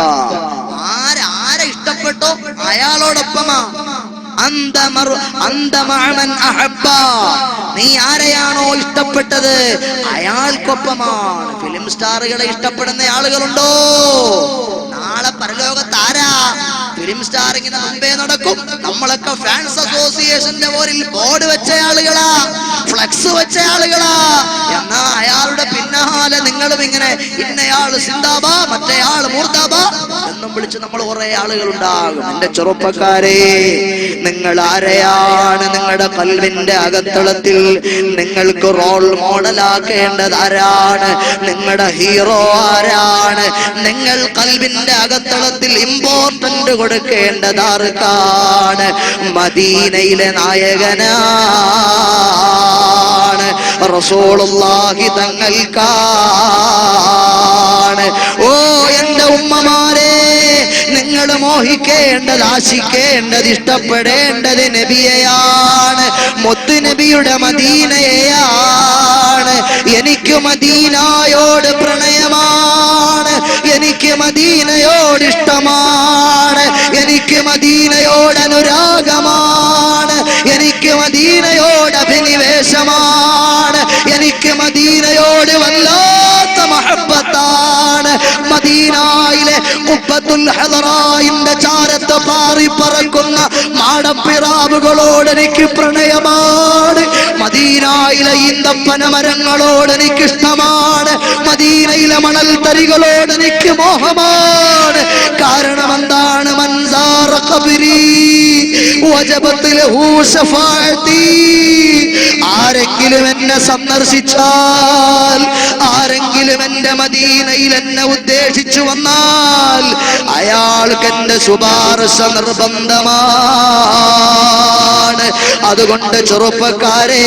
A: ആരെ ഇഷ്ടപ്പെട്ടോ അയാളോടൊപ്പമാ. നീ ആരെയാണോ ഇഷ്ടപ്പെട്ടത് അയാൾക്കൊപ്പമാണ്. ഫിലിം സ്റ്റാറുകളെ ഇഷ്ടപ്പെടുന്ന ആളുകളുണ്ടോ? നാളെ പരലോകത്ത് ആരാ? ഫിലിം സ്റ്റാറിങ്ങിന് മുമ്പേ നടക്കും. നമ്മളൊക്കെ ഫാൻസ് അസോസിയേഷന്റെ പേരിൽ ബോർഡ് വെച്ച ആളുകളാ, ഫ്ലെക്സ് വെച്ച ആളുകളാ. എന്നാ അയാളുടെ പിന്നാലെ നിങ്ങളും ഇങ്ങനെ ഇന്നയാള് സിന്ദാബാ മറ്റേയാള് മൂർദാബാ എന്നും വിളിച്ച് നമ്മൾ കുറെ ആളുകൾ ഉണ്ടാകും. എന്റെ ചെറുപ്പക്കാരെ, നിങ്ങൾ ആരെയാണ് നിങ്ങളുടെ കൽവിന്റെ അകത്തളത്തിൽ നിങ്ങൾക്ക് റോൾ മോഡലാക്കേണ്ടത്? ആരാണ് നിങ്ങളുടെ ഹീറോ? ആരാണ് നിങ്ങൾ കൽവിന്റെ അകത്തളത്തിൽ ഇമ്പോർട്ടന്റ് കൊടുക്കേണ്ടത്? ആർക്കാണ്? മദീനയിലെ നായകനാണ് റസൂലുള്ളാഹി തങ്ങൾക്കാണ്. ഓ എന്റെ ഉമ്മമാരെ, നിങ്ങൾ മോഹിക്കേണ്ടത്, ആശിക്കേണ്ടത്, ഇഷ്ടപ്പെടേണ്ടത് നബിയെയാണ്, മുത്ത് നബിയുടെ മദീനയെയാണ്. എനിക്ക് മദീനയോട് പ്രണയമാണ്, എനിക്ക് മദീനയോട് ഇഷ്ടമാണ്, എനിക്ക് മദീനയോട് അനുരാഗമാണ്, എനിക്ക് മദീനയോട് അഭിനിവേശമാണ്, എനിക്ക് മദീനയോട് വല്ലാത്ത മഹബ്ബത്താണ്. മദീന മദീനയിലെ ഖുബ്ബത്തുൽ ഹദറായിന്റെ ചാരത്ത് പാറി പറക്കുന്ന മാടപ്പിറാവുകളോട് എനിക്ക് പ്രണയമാണ്. മദീനയിലെ ഈന്തപ്പന മരങ്ങളോട് എനിക്ക് ഇഷ്ടമാണ്. മദീനയിലെ മണൽ തരികളോട് എനിക്ക് മോഹമാണ്. കാരണം എന്താണ്? മൻസാറ ഖബരി വജബത് ലഹു ശഫാഅതി. ആരെങ്കിലും എന്നെ സന്ദർശിച്ചാൽ, ആരെങ്കിലും എന്റെ മദീനയിൽ എന്നെ ഉദ്ദേശിച്ചു വന്നാൽ അയാൾക്ക് എന്റെ ശുപാർശ നിർബന്ധമാണ്. അതുകൊണ്ട് ചെറുപ്പക്കാരെ,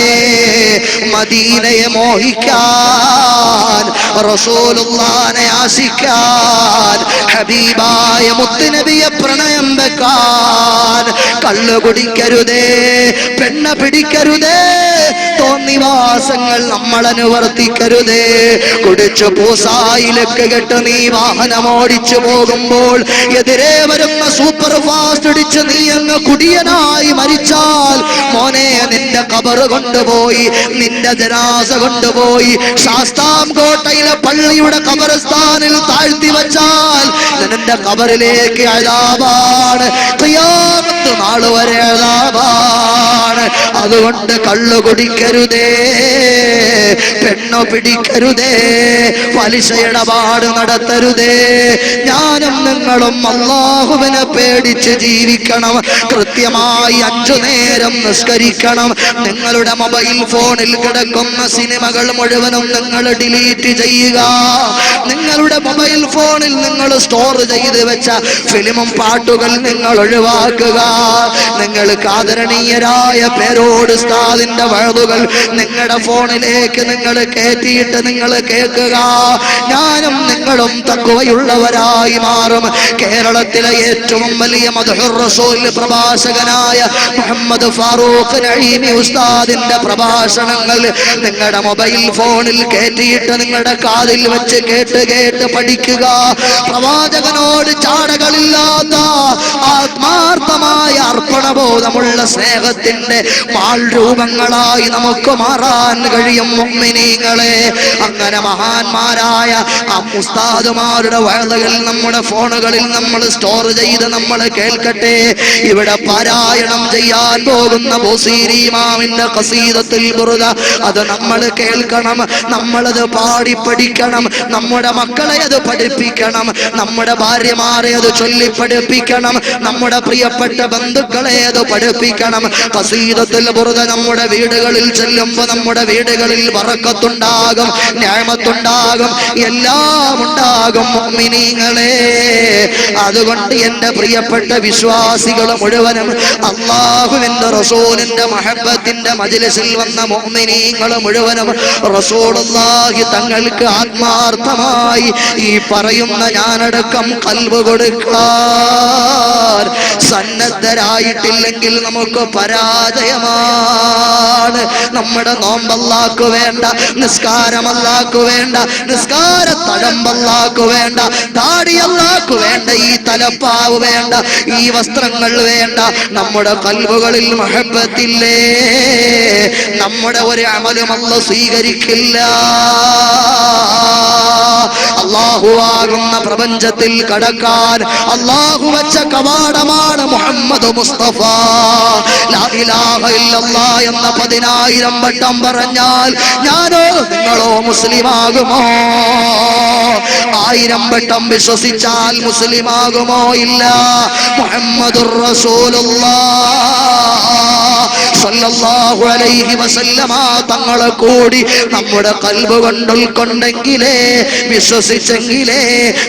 A: മദീനയെ മോഹിക്കാൻ, റസൂലുള്ളാഹിനെ ആശിക്കാൻ, ഹബീബായ മുത്തുനബിയെ പ്രണയം വെക്കാൻ കള്ളു കുടിക്കരുതേ, പെണ്ണ പിടിക്കരുതേ, തോന്നിവാസങ്ങൾ നമ്മൾ അനുവർത്തിക്കരുതേ. കുടിച്ചു പൂസായിലേക്ക് കെട്ട് നീ വാഹനമോടിച്ചു പോകുമ്പോൾ എതിരെ വരുന്ന സൂപ്പർ ഫാസ്റ്റ് ഇടിച്ച് നീ അങ്ങ് കുടിയനായി മരിച്ചാൽ, മോനെ നിന്റെ ഖബർ കൊണ്ടുപോയി, നിന്റെ ജനാസ കൊണ്ടുപോയി ശാസ്താംകോട്ടയിലെ പള്ളിയുടെ ഖബർസ്ഥാനിൽ താഴ്ത്തി വച്ചാൽ നിന്റെ ഖബറിലേക്ക് അദാബാണ്, ഖിയാമത്ത് നാൾ വരെ അദാബാണ്. അതുകൊണ്ട് കള്ളു കുടിക്കരുതേ, പെണ്ണു പിടിക്കരുതേ, പലിശ ഇടപാട് നടത്തരുതേ. ഞാനും നിങ്ങളും അല്ലാഹുവിനെ പേടിച്ച് ജീവിക്കണം. കൃത്യമായി 5 നേരം നിസ്കരിക്കണം. നിങ്ങളുടെ മൊബൈൽ ഫോണിൽ കിടക്കുന്ന സിനിമകൾ മുഴുവനും നിങ്ങൾ ഡിലീറ്റ് ചെയ്യുക. നിങ്ങളുടെ മൊബൈൽ ഫോണിൽ നിങ്ങൾ സ്റ്റോർ ചെയ്ത് വെച്ച ഫിലിമും പാട്ടുകൾ നിങ്ങൾ ഒഴിവാക്കുക. നിങ്ങൾക്ക് ആദരണീയരായ പേരോട് ഉസ്താദിന്റെ വഅദുകൾ നിങ്ങളുടെ ഫോണിലേക്ക് നിങ്ങൾ കയറ്റിയിട്ട് നിങ്ങൾ കേൾക്കുക. ഞാനും നിങ്ങളും തഖ്വയുള്ളവരായി മാറും. കേരളത്തിലെ ഏറ്റവും വലിയ മദ്ഹുർ റസൂൽ പ്രഭാഷകനായ മുഹമ്മദ് ഫാറൂഖ് നഈമി ഉസ്താദിന്റെ പ്രഭാഷണങ്ങൾ നിങ്ങളുടെ മൊബൈൽ ഫോണിൽ കയറ്റിയിട്ട് നിങ്ങളുടെ കാതിൽ വെച്ച് കേട്ട് കേട്ട് പഠിക്കുക. പ്രവാചകനോട് ചാടകളില്ലാത്ത ആത്മാർത്ഥമായ അർപ്പണബോധമുള്ള സ്നേഹത്തിന്റെ മാൾ രൂപങ്ങളായി നമുക്ക് മാറാൻ കഴിയും മുഅ്മിനീങ്ങളെ. അങ്ങനെ മഹാന്മാരായ ആ ഉസ്താദുമാരുടെ വഅദുകൾ നമ്മുടെ ഫോണുകളിൽ നമ്മൾ സ്റ്റോർ ചെയ്ത് നമ്മൾ കേൾക്കട്ടെ. ഇവിടെ പാരായണം ചെയ്യാൻ പോകുന്ന ബുസീരി ഇമാമിന്റെ ഖസീദത്തുൽ ബുർദ അത് നമ്മൾ കേൾക്കണം, നമ്മളത് പാടി പഠിക്കണം, നമ്മുടെ മക്കളെ അത് പഠിപ്പിക്കണം, നമ്മുടെ ഭാര്യമാരെ അത് ചൊല്ലി പഠിപ്പിക്കണം, നമ്മുടെ പ്രിയപ്പെട്ട ബന്ധുക്കളെ അത് പഠിപ്പിക്കണം. ഖസീദത്തുൽ ബുർദ നമ്മുടെ വീടുകളിൽ ചെല്ലുമ്പോൾ നമ്മുടെ വീടുകളിൽ ബറക്കത്തുണ്ടാകും, നിഅമത്തുണ്ടാകും, എല്ലാം ഉണ്ടാകും മുഅ്മിനീങ്ങളെ. അതുകൊണ്ട് എൻ്റെ പ്രിയപ്പെട്ട വിശ്വാസികൾ മുഴുവനും, അല്ലാഹുവിൻ്റെ റസൂലിന്റെ മഹബ്ബത്തിന്റെ മജ്ലിസിൽ വന്ന മുഅ്മിനീങ്ങൾ മുഴുവനും റസൂലുള്ളാഹി തങ്ങൾക്ക് ആത്മാർത്ഥമായി ഈ പറയുന്ന ഞാനടക്കം ഖൽബ് കൊടുക്കാൻ സന്നദ്ധരായിട്ടില്ലെങ്കിൽ നമുക്ക് പരാജയമാണ്. നമ്മുടെ നോമ്പ് അല്ലാഹു വേണ്ട, നിസ്കാരം അല്ലാഹു വേണ്ട, നിസ്കാര തഴമ്പ് അല്ലാഹു വേണ്ട, താടി അല്ലാഹു വേണ്ട, ഈ തലപ്പാവ് വേണ്ട, ഈ വസ്ത്രങ്ങൾ വേണ്ട. നമ്മുടെ ഖൽബുകളിൽ മഹബ്ബത്തില്ലേ, നമ്മുടെ ഒരു അമലും അല്ലാഹു സ്വീകരിക്കില്ല. അല്ലാഹു ആകുന്ന പ്രപഞ്ചത്തിൽ കടക്കാൻ അല്ലാഹു വെച്ച കവാടമാണ് മുഹമ്മദ് മുസ്തഫ. ലാ ഇലാഹ ഇല്ലല്ലാഹ് എന്ന 10,000 വട്ടം പറഞ്ഞാൽ ഞാനോ നിങ്ങളോ മുസ്ലിമാകുമോ? 1000 വട്ടം വിശ്വസിച്ചാൽ മുസ്ലിമാകുമോ? ഇല്ല. മുഹമ്മദുർ റസൂലുള്ളാഹ് സല്ലല്ലാഹു അലൈഹി വസല്ലമ തങ്ങളെ കൂടി നമ്മുടെ ഖൽബ് കൊണ്ട് ഉൾക്കൊണ്ടെങ്കിലേ, വിശ്വസിച്ചെങ്കിലേ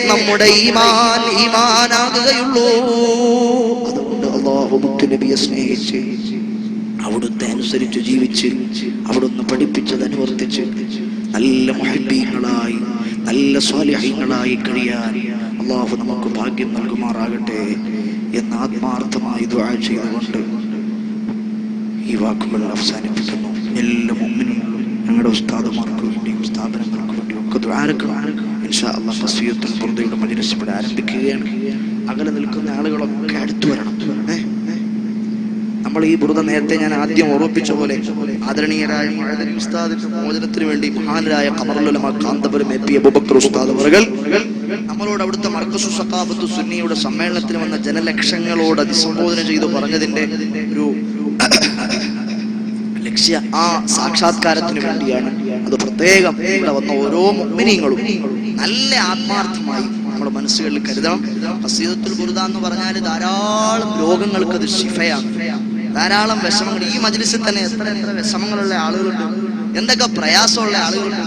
A: നമ്മുടെ ഈമാനാകുകയുള്ളൂ. അതുകൊണ്ട് അല്ലാഹു മുത്തുനബിയെ സ്നേഹിച്ച് അവിടുത്തെ അനുസരിച്ച് ജീവിച്ച് അവിടുന്ന് പഠിപ്പിച്ചത് അനുവർത്തിച്ച് നല്ല മുഹബ്ബീങ്ങളായി നല്ല സ്വാലിഹീങ്ങളായി കഴിയാൻ അല്ലാഹു നമുക്ക് ഭാഗ്യം നൽകുമാറാകട്ടെ എന്ന് ആത്മാർത്ഥമായി ദുആ ചെയ്തുകൊണ്ട് ഈ വാക്കുകൾ അവസാനിപ്പിക്കുന്നു. എല്ലാ മുഅ്മിനും ഞങ്ങളുടെ ഉസ്താദുമാർക്ക് വേണ്ടിയും സ്ഥാപനങ്ങൾക്ക് വേണ്ടിയും ഒക്കെ ദുആക്കണം. ഇൻഷാ അല്ലാഹ് ഖസീദത്തുൽ ബുർദയുടെ മജ്ലിസ് ഇവിടെ ആരംഭിക്കുകയാണ്. അകലെ നിൽക്കുന്ന ആളുകളൊക്കെ അടുത്തു വരണം. നമ്മൾ ഈ ബുർദ നേരത്തെ ഞാൻ ആദ്യം ഓർമ്മിപ്പിച്ച പോലെ ആദരണീയരായ മുഅദ്ദിൻ ഉസ്താദിന്റെ മോചനത്തിന് വേണ്ടി മഹാനരായ ഖമറുൽ ഉലമ കാന്തപുരം എ പി അബൂബക്കർ ഉസ്താദ് അവர்கள் നമ്മളോട് അവിടുത്തെ മർക്കസു സഖാഫത്തു സുന്നിയുടെ സമ്മേളനത്തിന് വന്ന ജനലക്ഷങ്ങളോട് അഭിസംബോധന ചെയ്തു പറഞ്ഞതിന്റെ ഒരു ലക്ഷ്യ ആ സാക്ഷാത്കാരത്തിന് വേണ്ടിയാണ്. അത് പ്രത്യേകം ഇവിടെ വന്ന ഓരോ മുഅ്മിനീങ്ങളും നല്ല ആത്മാർത്ഥമായി നമ്മുടെ മനസ്സുകളിൽ കരുതണം. ഖസീദത്തുൽ ബുർദ എന്ന് പറഞ്ഞാൽ ധാരാളം രോഗങ്ങൾക്ക് അത് ശിഫയാണ്. ധാരാളം വിഷമങ്ങൾ ഈ മജ്ലിസിൽ തന്നെ എത്ര വിഷമങ്ങളുള്ള ആളുകളുണ്ട്, എന്തൊക്കെ പ്രയാസമുള്ള ആളുകളുണ്ട്.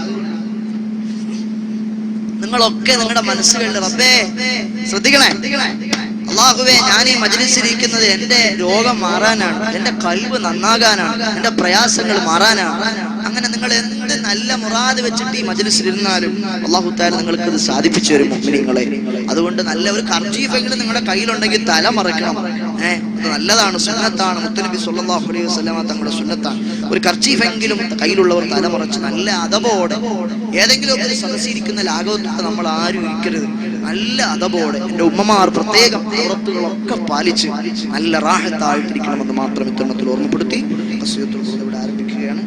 A: നിങ്ങളൊക്കെ നിങ്ങളുടെ മനസ്സുകളിൽ റബ്ബേ ശ്രദ്ധിക്കണേ, അല്ലാഹുവേ ഞാൻ ഈ മജ്ലിസിലിരിക്കുന്നത് എന്റെ രോഗം മാറാനാണ്, എന്റെ ഖൽബ് നന്നാകാനാണ്, എന്റെ പ്രയാസങ്ങൾ മാറാനാണ്. അങ്ങനെ നിങ്ങൾ എന്ത് നല്ല മുറാദ് വെച്ചിട്ട് ഈ മജ്ലിസിലിരുന്നാലും അല്ലാഹു തആല നിങ്ങൾക്ക് ഇത് സാധിപ്പിച്ചു തരും മുഅ്മിനീങ്ങളെ. അതുകൊണ്ട് നല്ല ഒരു കർജീഫെങ്കിലും നിങ്ങളുടെ കയ്യിലുണ്ടെങ്കിൽ തല മറക്കണം. ഇത് നല്ലതാണ്, സുന്നത്താണ്. മുത്തുനബി സ്വല്ലല്ലാഹു അലൈഹി വസല്ലമ തങ്ങളുടെ സുന്നത്താണ്. ഒരു കർജീഫെങ്കിലും കയ്യിലുള്ളവർ തല മറച്ച് നല്ല അതബോടെ ഏതെങ്കിലും ഒരു സദസ്സിരിക്കുന്ന ലാഘവത്തൊക്കെ നമ്മൾ ആരും ഇരിക്കരുത്. നല്ല അതബോടെ എൻ്റെ ഉമ്മമാർ പ്രത്യേകം പ്രവൃത്തികളൊക്കെ പാലിച്ച് നല്ല റാഹത്തായിട്ടിരിക്കണമെന്ന് മാത്രം ഇത്തരണത്തിൽ ഓർമ്മപ്പെടുത്തി ഖസീദത്തുൽ ബുർദ ഇവിടെ ആരംഭിക്കുകയാണ്.